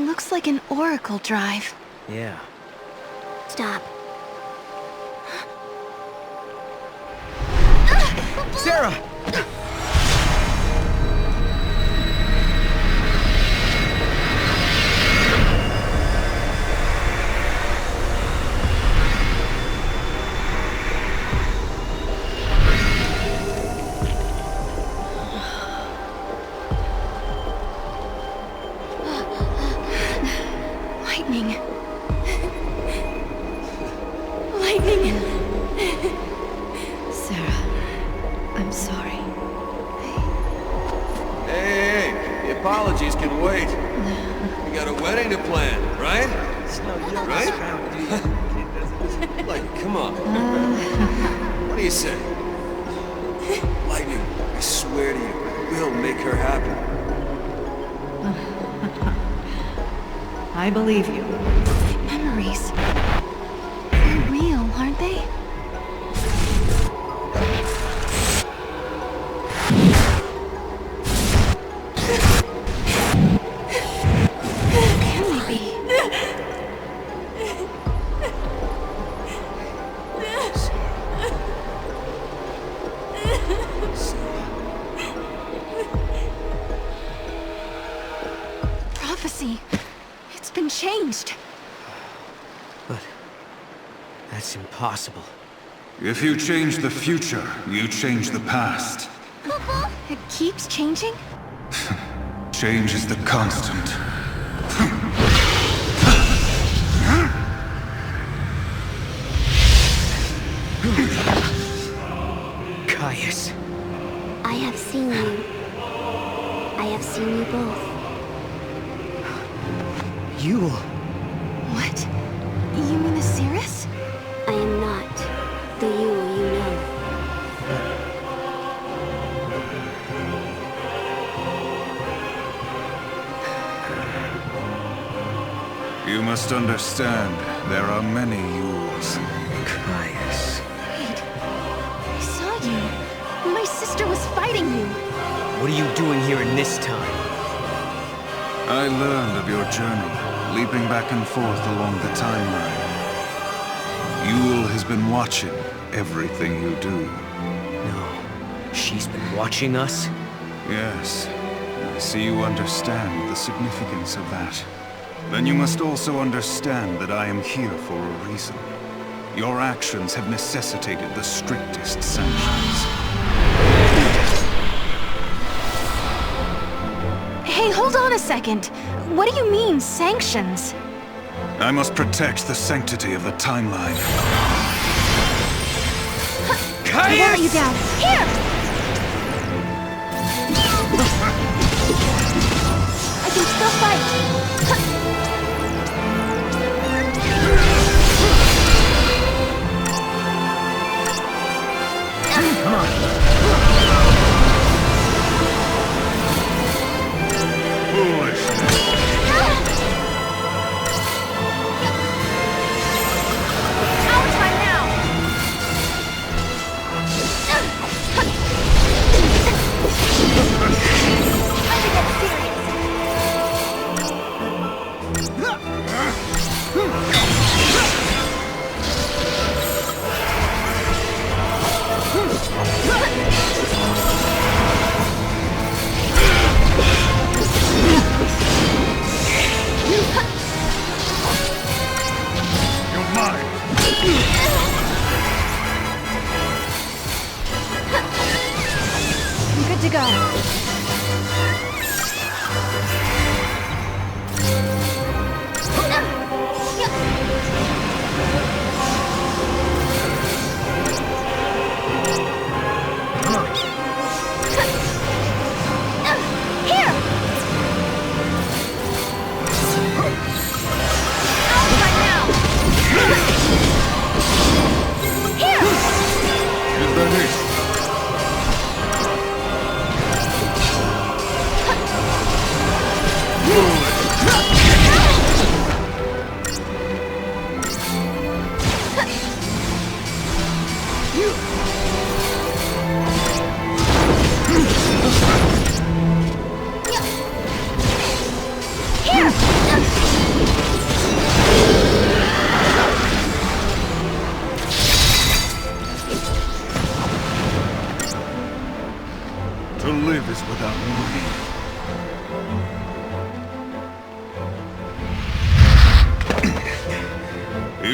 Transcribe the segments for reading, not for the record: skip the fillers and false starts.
Looks like an oracle drive. Yeah. Stop. Sarah! Lightning. Lightning. Sarah, I'm sorry. Hey, the apologies can wait. We got a wedding to plan, right? Right? Like, come on. What do you say? Lightning, I swear to you, we'll make her happy. I believe you. Memories. They're real, aren't they? Can they be? Prophecy. It's been changed. But that's impossible. If you change the future, you change the past. It keeps changing? Change is the constant. Caius. I have seen you. I have seen you both. You... What? You mean Osiris? I am not the Yule you know. You must understand, there are many Yules. Caius. Wait. I saw you. My sister was fighting you. What are you doing here in this time? I learned of your journey, leaping back and forth along the timeline. Yule has been watching everything you do. No. She's been watching us? Yes, I see you understand the significance of that. Then you must also understand that I am here for a reason. Your actions have necessitated the strictest sanctions. Hey, hold on a second. What do you mean, sanctions? I must protect the sanctity of the timeline. I won't let you down. Here! I can still fight. Come on. Foolishness. Our time now! Time to get serious. You're mine. I'm good to go. Here! Out right now! Here! Is that it? Here!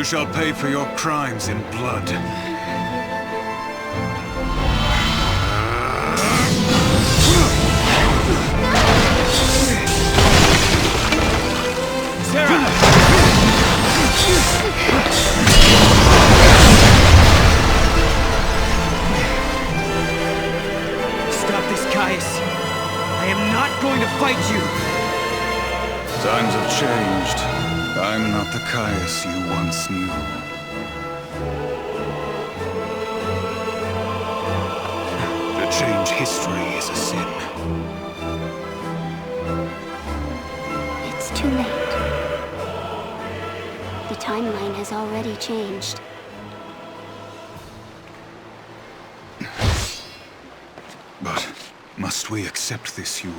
You shall pay for your crimes in blood. Stop this, Caius. I am not going to fight you. Times have changed. I'm not the Caius you once knew. To change history is a sin. It's too late. The timeline has already changed. But must we accept this, Yule?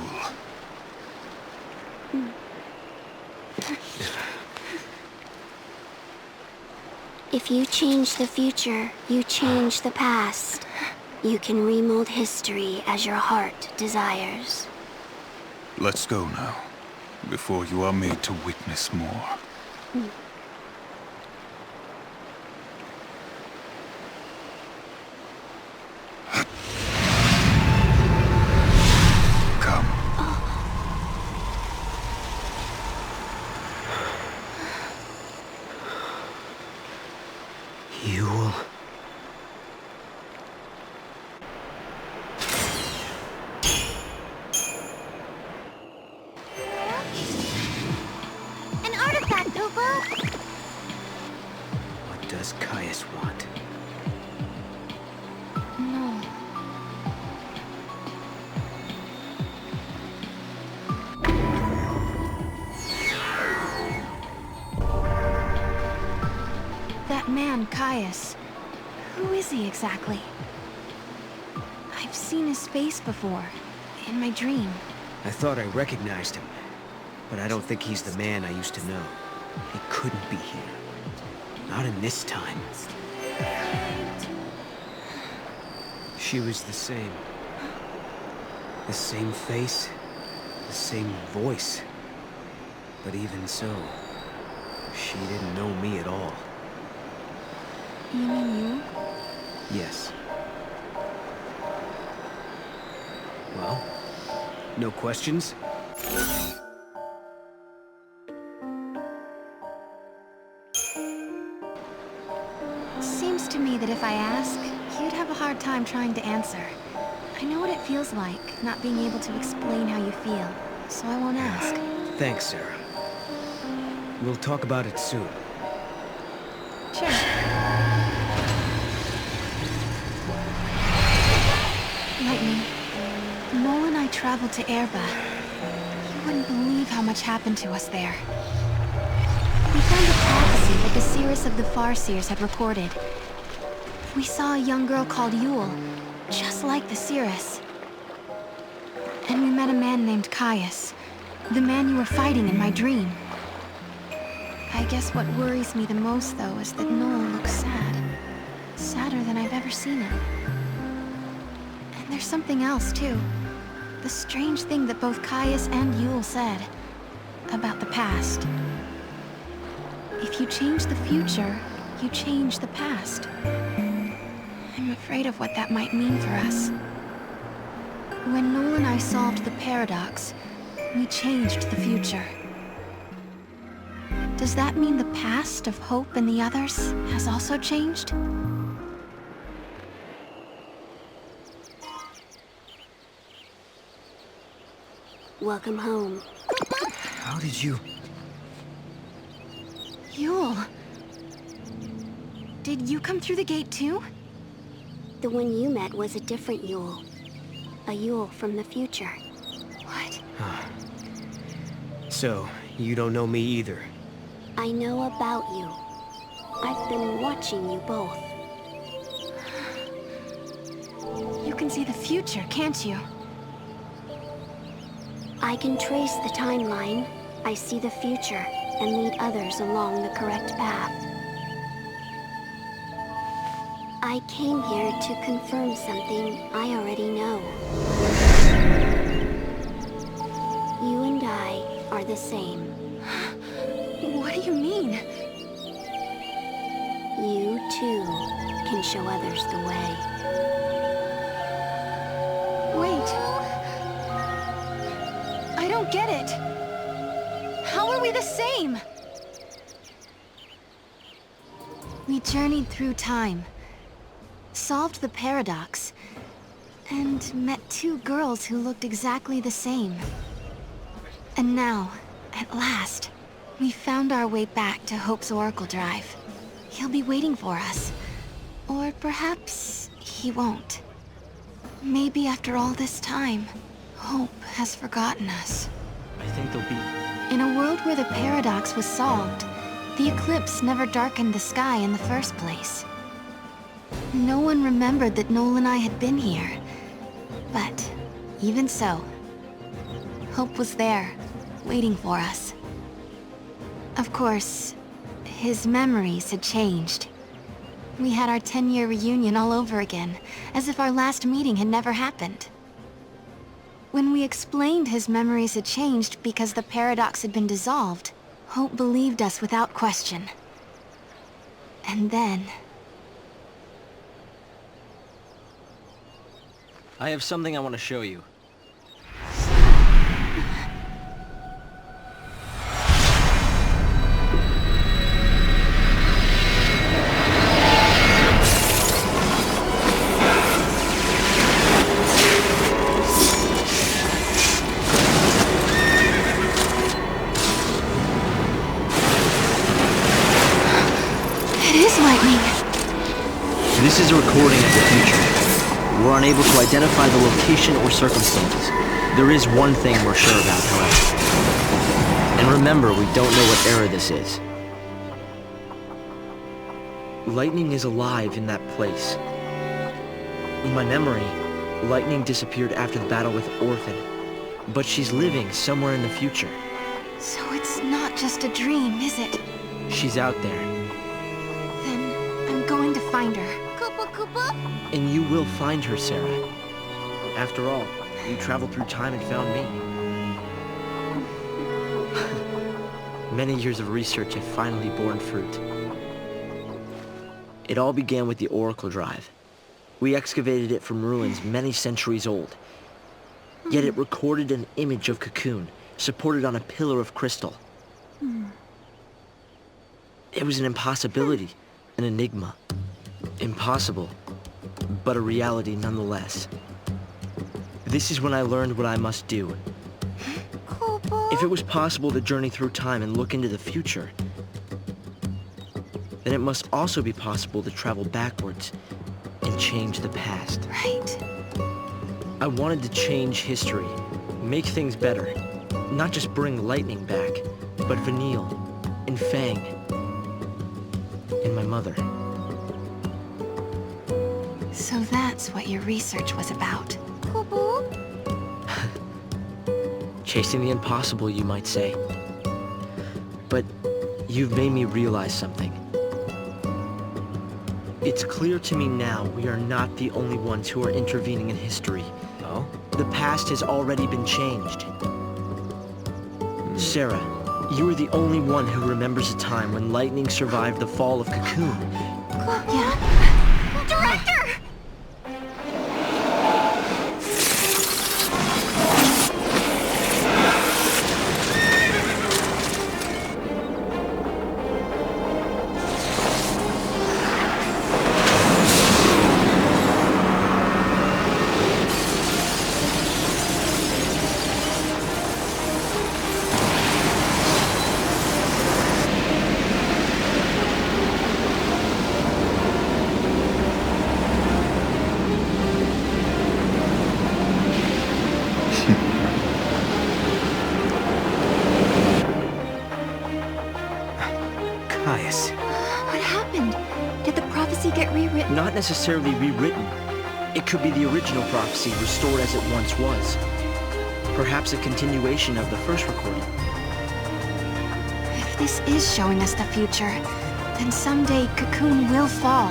If you change the future, you change the past. You can remold history as your heart desires. Let's go now, before you are made to witness more. Come. Yule. An artifact, Upa! What does Caius want? No. That man, Caius. Who is he exactly? I've seen his face before, in my dream. I thought I recognized him, but I don't think he's the man I used to know. He couldn't be here. Not in this time. She was the same. The same face, the same voice. But even so, she didn't know me at all. You mean you? Yes. Well, no questions? Seems to me that if I ask, you'd have a hard time trying to answer. I know what it feels like, not being able to explain how you feel, so I won't ask. Thanks, Sarah. We'll talk about it soon. Sure. Lightning, Noel and I traveled to Erba. You wouldn't believe how much happened to us there. We found a prophecy that the seeress of the Farseers had recorded. We saw a young girl called Yule, just like the seeress. And we met a man named Caius, the man you were fighting in my dream. I guess what worries me the most, though, is that Noel looks sad. Sadder than I've ever seen him. And there's something else, too. The strange thing that both Caius and Yule said about the past. If you change the future, you change the past. I'm afraid of what that might mean for us. When Noel and I solved the paradox, we changed the future. Does that mean the past of Hope and the others has also changed? Welcome home. How did you... Yule! Did you come through the gate too? The one you met was a different Yule. A Yule from the future. What? So, you don't know me either. I know about you. I've been watching you both. You can see the future, can't you? I can trace the timeline. I see the future and lead others along the correct path. I came here to confirm something I already know. You and I are the same. What do you mean? too can show others the way. Wait. I don't get it. How are we the same? We journeyed through time, solved the paradox, and met two girls who looked exactly the same. And now, at last, we found our way back to Hope's Oracle Drive. He'll be waiting for us. Or perhaps he won't. Maybe after all this time, Hope has forgotten us. I think they'll be... In a world where the paradox was solved, the eclipse never darkened the sky in the first place. No one remembered that Noel and I had been here. But, even so, Hope was there, waiting for us. Of course, his memories had changed. We had our 10-year reunion all over again, as if our last meeting had never happened. When we explained his memories had changed because the paradox had been dissolved, Hope believed us without question. And then... I have something I want to show you. It is lightning! This is a recording of the future. We're unable to identify the location or circumstances. There is one thing we're sure about, however. And remember, we don't know what era this is. Lightning is alive in that place. In my memory, Lightning disappeared after the battle with Orphan. But she's living somewhere in the future. So it's not just a dream, is it? She's out there. Then I'm going to find her. And you will find her, Sarah. After all, you traveled through time and found me. Many years of research have finally borne fruit. It all began with the Oracle Drive. We excavated it from ruins many centuries old. Yet it recorded an image of Cocoon, supported on a pillar of crystal. It was an impossibility, an enigma. Impossible, but a reality nonetheless. This is when I learned what I must do. If it was possible to journey through time and look into the future, then it must also be possible to travel backwards and change the past. Right. I wanted to change history, make things better, not just bring Lightning back, but Vanille, and Fang, and my mother. So that's what your research was about. Chasing the impossible, you might say. But you've made me realize something. It's clear to me now we are not the only ones who are intervening in history. Oh? The past has already been changed. Sarah, you are the only one who remembers a time when Lightning survived the fall of Cocoon. Yeah. Director! What happened? Did the prophecy get rewritten? Not necessarily rewritten. It could be the original prophecy restored as it once was. Perhaps a continuation of the first recording. If this is showing us the future, then someday Cocoon will fall.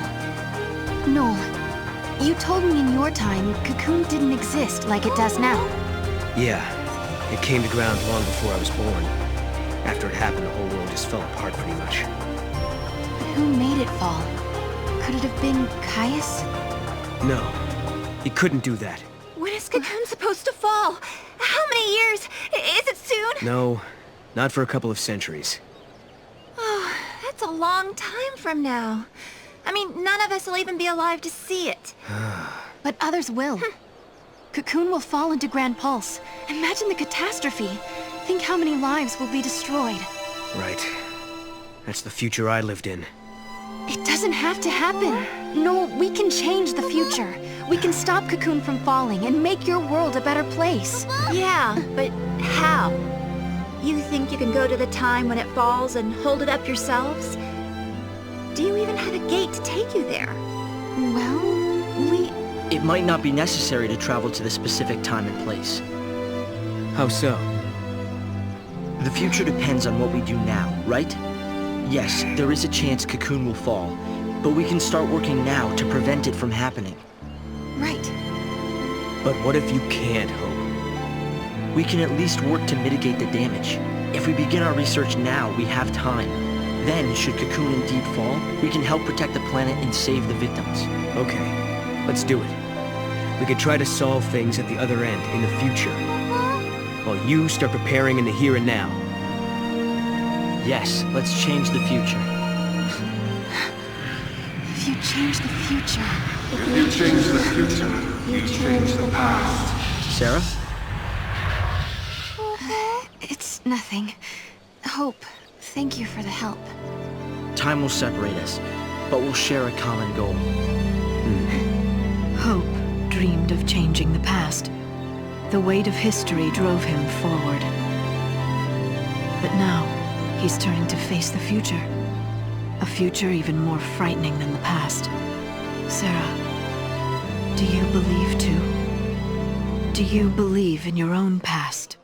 Noel, you told me in your time Cocoon didn't exist like it does now. Yeah. It came to ground long before I was born. After it happened, the whole world just fell apart pretty much. But who made it fall? Could it have been Caius? No, he couldn't do that. When is Cocoon supposed to fall? How many years? Is it soon? No, not for a couple of centuries. Oh, that's a long time from now. I mean, none of us will even be alive to see it. But others will. Cocoon will fall into Grand Pulse. Imagine the catastrophe. Think how many lives will be destroyed. Right. That's the future I lived in. It doesn't have to happen. No, we can change the future. We can stop Cocoon from falling and make your world a better place. Yeah, but how? You think you can go to the time when it falls and hold it up yourselves? Do you even have a gate to take you there? Well, It might not be necessary to travel to the specific time and place. How so? The future depends on what we do now, right? Yes, there is a chance Cocoon will fall, but we can start working now to prevent it from happening. Right. But what if you can't, Hope? We can at least work to mitigate the damage. If we begin our research now, we have time. Then, should Cocoon indeed fall, we can help protect the planet and save the victims. Okay, let's do it. We could try to solve things at the other end, in the future. While you start preparing in the here and now. Yes, let's change the future. If you change the future... If you change the future, you change the past. Sarah? It's nothing. Hope, thank you for the help. Time will separate us, but we'll share a common goal. Hope dreamed of changing the past. The weight of history drove him forward. But now, he's turning to face the future. A future even more frightening than the past. Sarah, do you believe too? Do you believe in your own past?